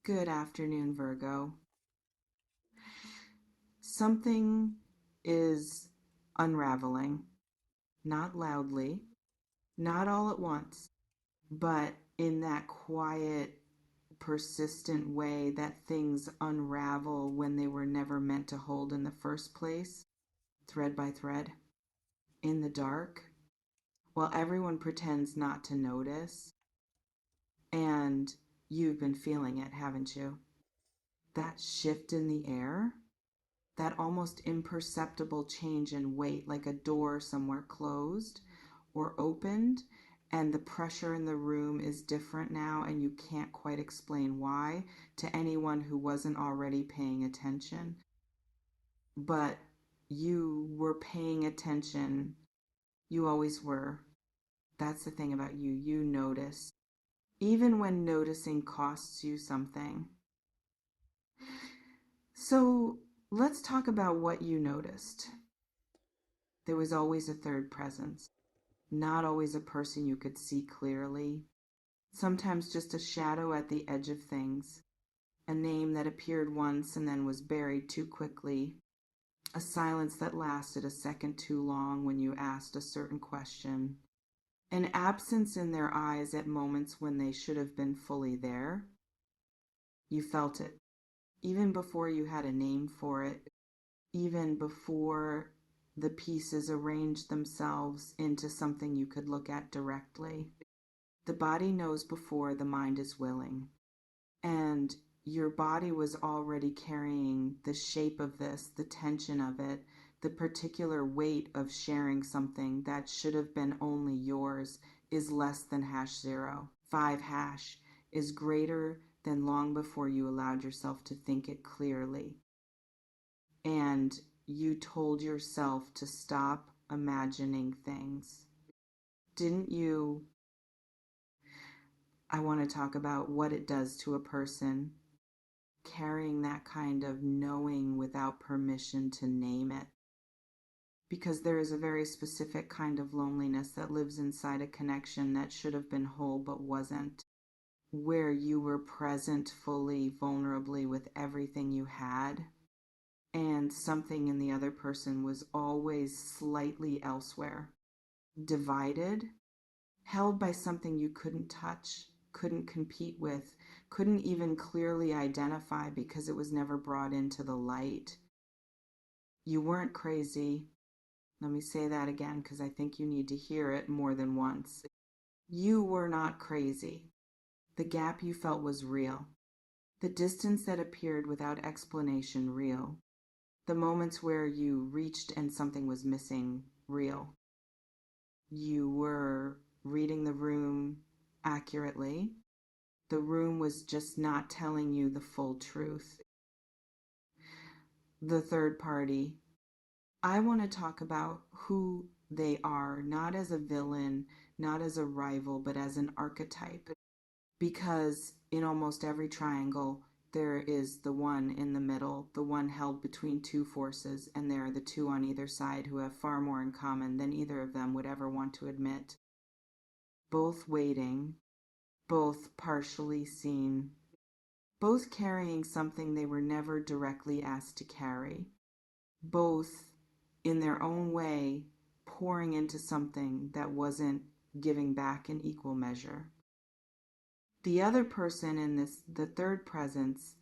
Good afternoon, Virgo. Something is unraveling, not loudly, not all at once, but in that quiet, persistent way that things unravel when they were never meant to hold in the first place, thread by thread, in the dark, while everyone pretends not to notice. And you've been feeling it, haven't you? That shift in the air, that almost imperceptible change in weight, like a door somewhere closed or opened, and the pressure in the room is different now, and you can't quite explain why to anyone who wasn't already paying attention. But you were paying attention. You always were. That's the thing about you. You notice, even when noticing costs you something. So let's talk about what you noticed. There was always a third presence, not always a person you could see clearly, sometimes just a shadow at the edge of things, a name that appeared once and then was buried too quickly, a silence that lasted a second too long when you asked a certain question, an absence in their eyes at moments when they should have been fully there. You felt it, even before you had a name for it, even before the pieces arranged themselves into something you could look at directly. The body knows before the mind is willing. And your body was already carrying the shape of this, the tension of it, the particular weight of sharing something that should have been only yours is less than #0. 5# is greater than long before you allowed yourself to think it clearly. And you told yourself to stop imagining things. Didn't you? I want to talk about what it does to a person carrying that kind of knowing without permission to name it. Because there is a very specific kind of loneliness that lives inside a connection that should have been whole but wasn't, where you were present fully, vulnerably with everything you had, and something in the other person was always slightly elsewhere, divided, held by something you couldn't touch, couldn't compete with, couldn't even clearly identify because it was never brought into the light. You weren't crazy. Let me say that again because I think you need to hear it more than once. You were not crazy. The gap you felt was real. The distance that appeared without explanation, real. The moments where you reached and something was missing, real. You were reading the room accurately. The room was just not telling you the full truth. The third party. I want to talk about who they are, not as a villain, not as a rival, but as an archetype. Because in almost every triangle, there is the one in the middle, the one held between two forces, and there are the two on either side who have far more in common than either of them would ever want to admit. Both waiting, both partially seen, both carrying something they were never directly asked to carry, both in their own way pouring into something that wasn't giving back in equal measure. The other person in this, the third presence,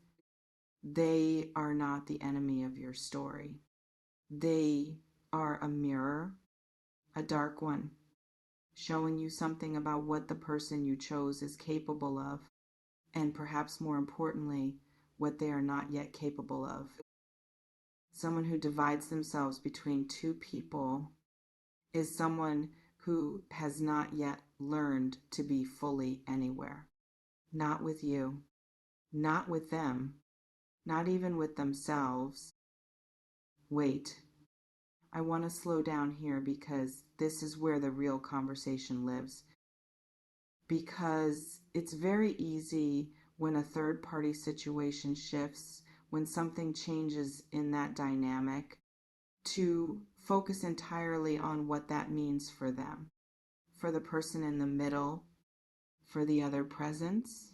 they are not the enemy of your story. They are a mirror, a dark one, showing you something about what the person you chose is capable of, and perhaps more importantly, what they are not yet capable of. Someone who divides themselves between two people is someone who has not yet learned to be fully anywhere. Not with you, not with them, not even with themselves. Wait, I want to slow down here because this is where the real conversation lives. Because it's very easy when a third party situation shifts, when something changes in that dynamic, to focus entirely on what that means for them, for the person in the middle, for the other presence.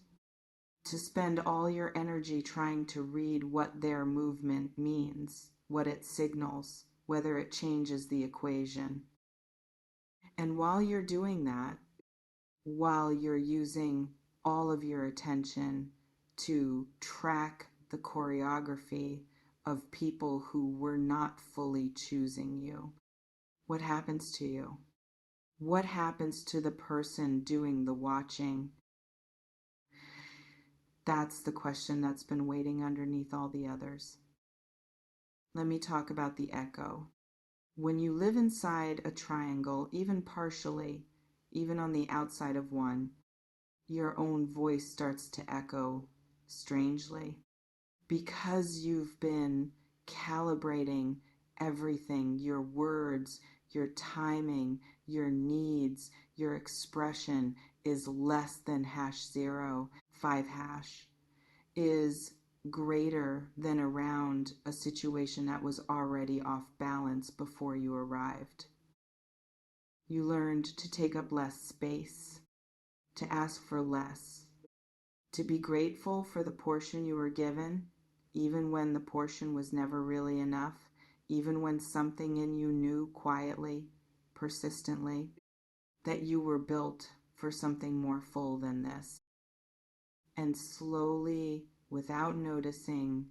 to spend all your energy trying to read what their movement means, what it signals, whether it changes the equation. And while you're doing that, while you're using all of your attention to track the choreography of people who were not fully choosing you, what happens to you? What happens to the person doing the watching? That's the question that's been waiting underneath all the others. Let me talk about the echo. When you live inside a triangle, even partially, even on the outside of one, your own voice starts to echo strangely because you've been calibrating everything, your words, your timing, your needs, your expression is less than #0. 5# is greater than around a situation that was already off balance before you arrived. You learned to take up less space, to ask for less, to be grateful for the portion you were given, even when the portion was never really enough, even when something in you knew quietly, persistently, that you were built for something more full than this. And slowly, without noticing,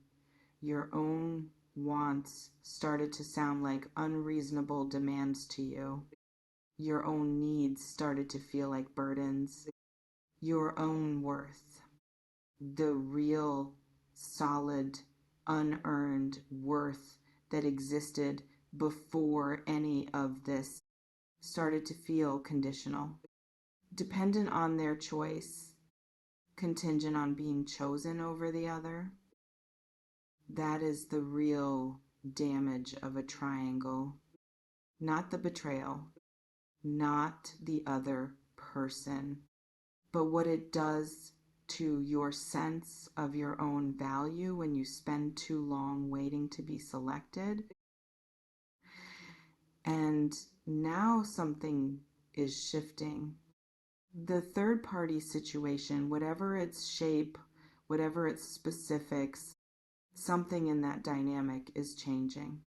your own wants started to sound like unreasonable demands to you. Your own needs started to feel like burdens. Your own worth, the real, solid, unearned worth that existed before any of this, started to feel conditional, dependent on their choice, contingent on being chosen over the other. That is the real damage of a triangle, not the betrayal, not the other person, but what it does to your sense of your own value when you spend too long waiting to be selected. And now something is shifting. The third party situation, whatever its shape, whatever its specifics, something in that dynamic is changing.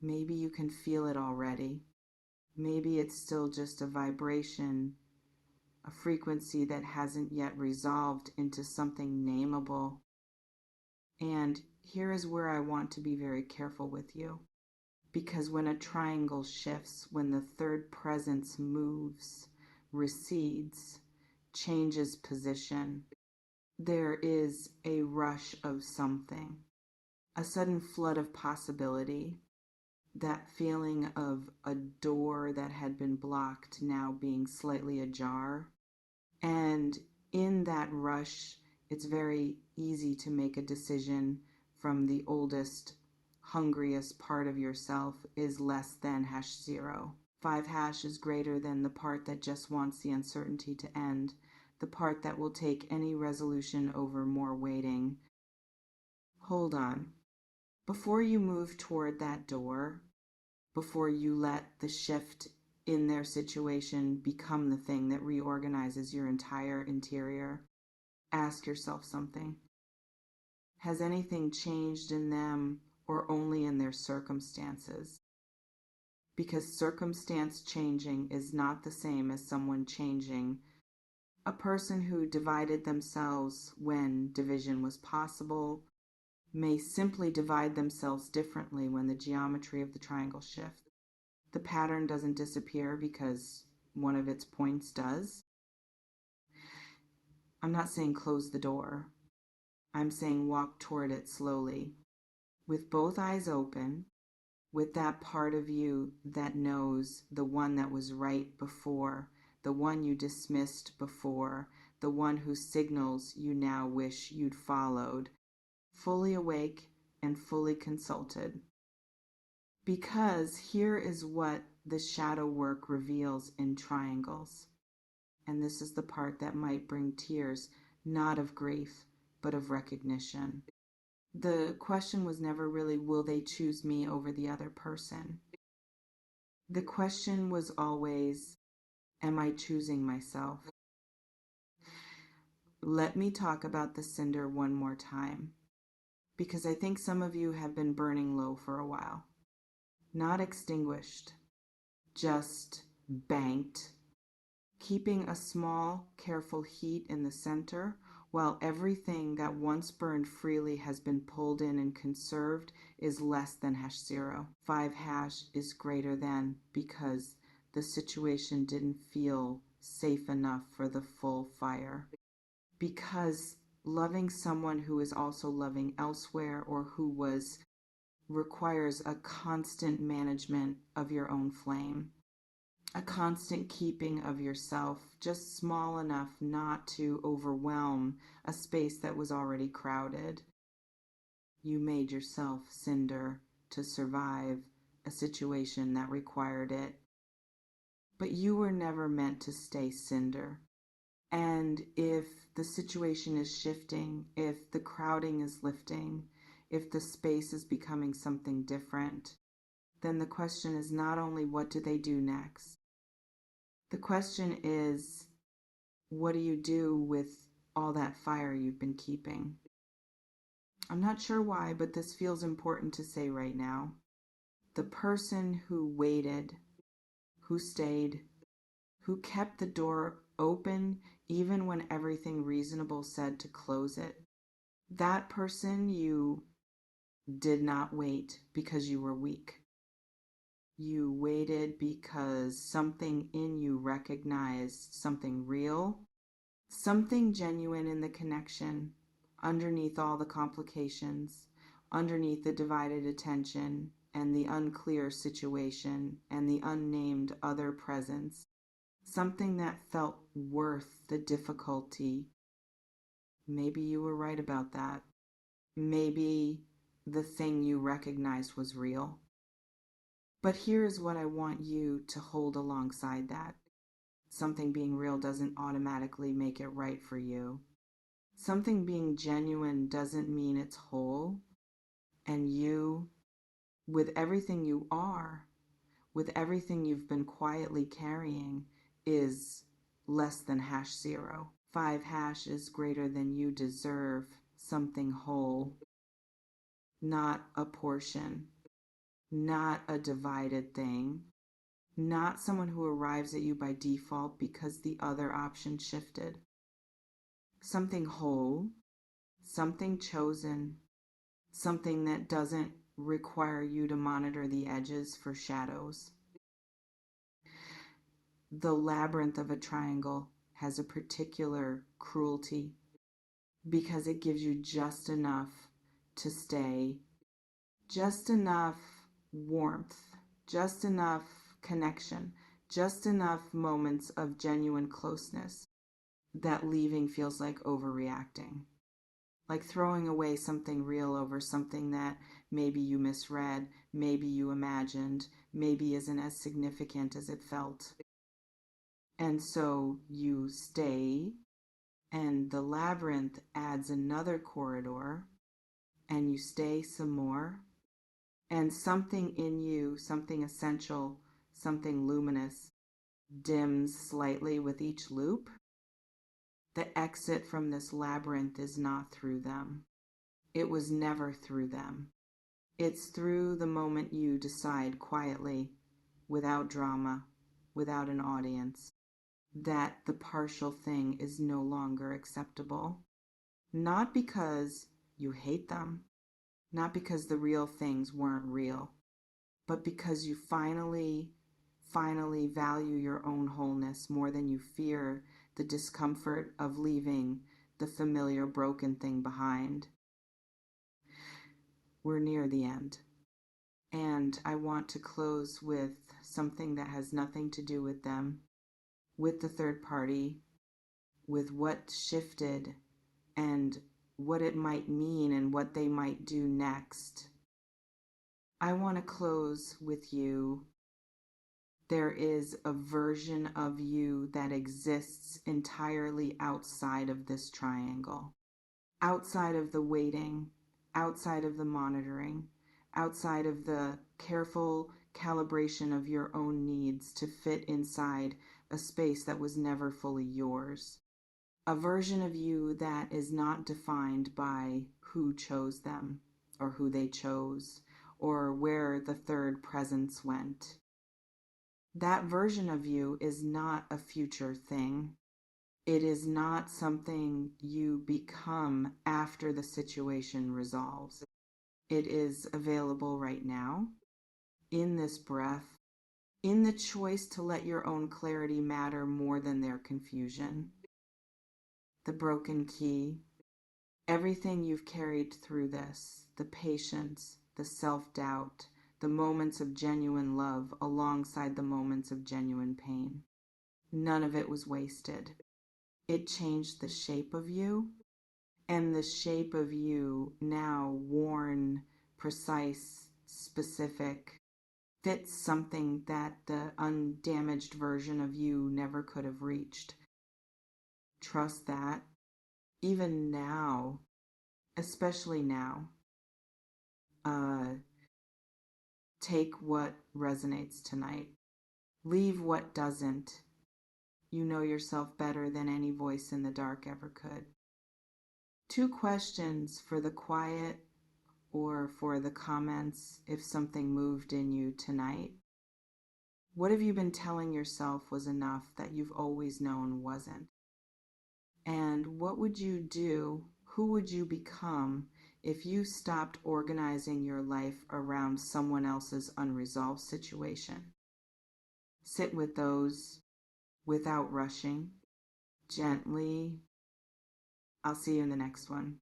Maybe you can feel it already. Maybe it's still just a vibration, a frequency that hasn't yet resolved into something nameable. And here is where I want to be very careful with you. Because when a triangle shifts, when the third presence moves, recedes, changes position, there is a rush of something, a sudden flood of possibility, that feeling of a door that had been blocked now being slightly ajar. And in that rush, it's very easy to make a decision from the oldest, hungriest part of yourself is less than #0. 5# is greater than the part that just wants the uncertainty to end, the part that will take any resolution over more waiting. Hold on. Before you move toward that door, before you let the shift in their situation become the thing that reorganizes your entire interior, ask yourself something. Has anything changed in them or only in their circumstances? Because circumstance changing is not the same as someone changing. A person who divided themselves when division was possible may simply divide themselves differently when the geometry of the triangle shifts. The pattern doesn't disappear because one of its points does. I'm not saying close the door. I'm saying walk toward it slowly, with both eyes open, with that part of you that knows the one that was right before, the one you dismissed before, the one whose signals you now wish you'd followed, fully awake and fully consulted. Because here is what the shadow work reveals in triangles. And this is the part that might bring tears, not of grief, but of recognition. The question was never really, will they choose me over the other person? The question was always, am I choosing myself? Let me talk about the cinder one more time, because I think some of you have been burning low for a while. Not extinguished, just banked, keeping a small, careful heat in the center while everything that once burned freely has been pulled in and conserved is less than #0. 5 is greater than because the situation didn't feel safe enough for the full fire. Because loving someone who is also loving elsewhere or who was requires a constant management of your own flame, a constant keeping of yourself just small enough not to overwhelm a space that was already crowded. You made yourself cinder to survive a situation that required it, but you were never meant to stay cinder. And if the situation is shifting, if the crowding is lifting, if the space is becoming something different, then the question is not only what do they do next? The question is, what do you do with all that fire you've been keeping? I'm not sure why, but this feels important to say right now. The person who waited, who stayed, who kept the door open even when everything reasonable said to close it, that person you did not wait because you were weak. You waited because something in you recognized something real, something genuine in the connection, underneath all the complications, underneath the divided attention and the unclear situation and the unnamed other presence, something that felt worth the difficulty. Maybe you were right about that. Maybe the thing you recognized was real. But here's what I want you to hold alongside that. Something being real doesn't automatically make it right for you. Something being genuine doesn't mean it's whole. And you, with everything you are, with everything you've been quietly carrying, is less than #0. 5 is greater than you deserve something whole, not a portion, not a divided thing, not someone who arrives at you by default because the other option shifted. Something whole, something chosen, something that doesn't require you to monitor the edges for shadows. The labyrinth of a triangle has a particular cruelty because it gives you just enough to stay, just enough warmth, just enough connection, just enough moments of genuine closeness that leaving feels like overreacting, like throwing away something real over something that maybe you misread, maybe you imagined, maybe isn't as significant as it felt. And so you stay, and the labyrinth adds another corridor, and you stay some more, and something in you, something essential, something luminous, dims slightly with each loop. The exit from this labyrinth is not through them. It was never through them. It's through the moment you decide quietly, without drama, without an audience, that the partial thing is no longer acceptable. Not because you hate them, not because the real things weren't real, but because you finally value your own wholeness more than you fear the discomfort of leaving the familiar broken thing behind. We're near the end. And I want to close with something that has nothing to do with them, with the third party, with what shifted and what it might mean and what they might do next. I want to close with you. There is a version of you that exists entirely outside of this triangle, outside of the waiting, outside of the monitoring, outside of the careful calibration of your own needs to fit inside a space that was never fully yours. A version of you that is not defined by who chose them or who they chose or where the third presence went. That version of you is not a future thing. It is not something you become after the situation resolves. It is available right now, in this breath, in the choice to let your own clarity matter more than their confusion. The broken key, everything you've carried through this, the patience, the self-doubt, the moments of genuine love alongside the moments of genuine pain. None of it was wasted. It changed the shape of you, and the shape of you now worn, precise, specific, fits something that the undamaged version of you never could have reached. Trust that, even now, especially now, take what resonates tonight. Leave what doesn't. You know yourself better than any voice in the dark ever could. 2 questions for the quiet or for the comments if something moved in you tonight. What have you been telling yourself was enough that you've always known wasn't? And what would you do? Who would you become if you stopped organizing your life around someone else's unresolved situation? Sit with those without rushing, gently. I'll see you in the next one.